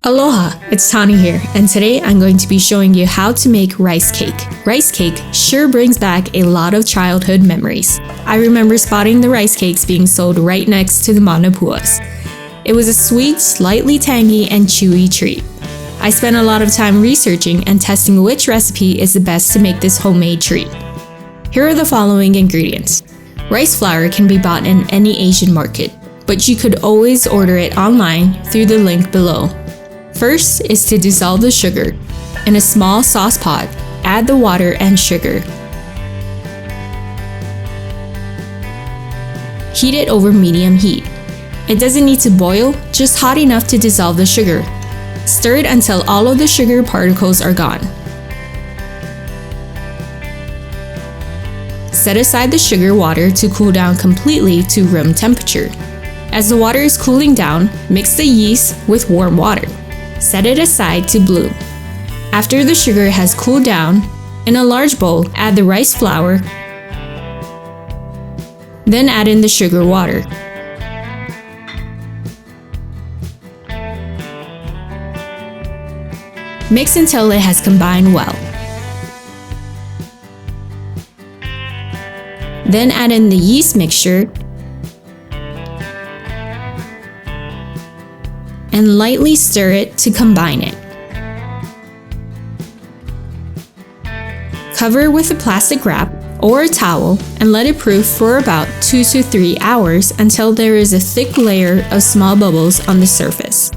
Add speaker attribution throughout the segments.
Speaker 1: Aloha, it's Tani here, and today I'm going to be showing you how to make rice cake. Rice cake sure brings back a lot of childhood memories. I remember spotting the rice cakes being sold right next to the manapuas. It was a sweet, slightly tangy, and chewy treat. I spent a lot of time researching and testing which recipe is the best to make this homemade treat. Here are the following ingredients. Rice flour can be bought in any Asian market, but you could always order it online through the link below. First is to dissolve the sugar. In a small sauce pot, add the water and sugar. Heat it over medium heat. It doesn't need to boil, just hot enough to dissolve the sugar. Stir it until all of the sugar particles are gone. Set aside the sugar water to cool down completely to room temperature. As the water is cooling down, mix the yeast with warm water. Set it aside to bloom. After the sugar has cooled down, in a large bowl, add the rice flour, then add in the sugar water. Mix until it has combined well. Then add in the yeast mixture and lightly stir it to combine it. Cover with a plastic wrap or a towel and let it proof for about 2 to 3 hours until there is a thick layer of small bubbles on the surface.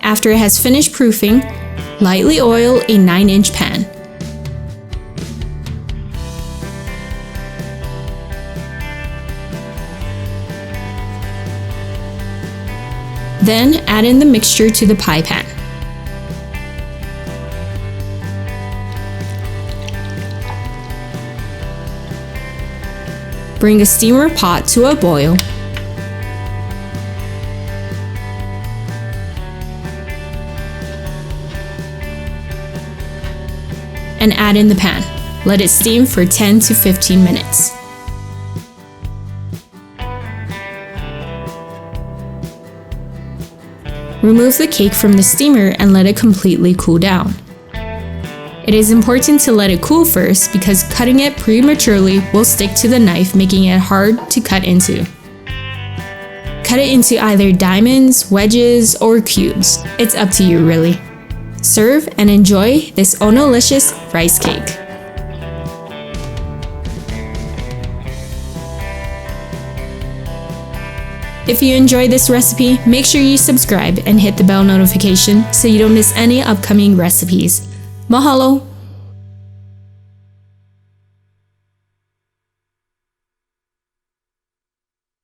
Speaker 1: After it has finished proofing, lightly oil a 9-inch pan. Then add in the mixture to the pie pan. Bring a steamer pot to a boil. And add in the pan. Let it steam for 10 to 15 minutes. Remove the cake from the steamer and let it completely cool down. It is important to let it cool first because cutting it prematurely will stick to the knife, making it hard to cut into. Cut it into either diamonds, wedges, or cubes. It's up to you really. Serve and enjoy this onolicious rice cake. If you enjoyed this recipe, make sure you subscribe and hit the bell notification so you don't miss any upcoming recipes. Mahalo!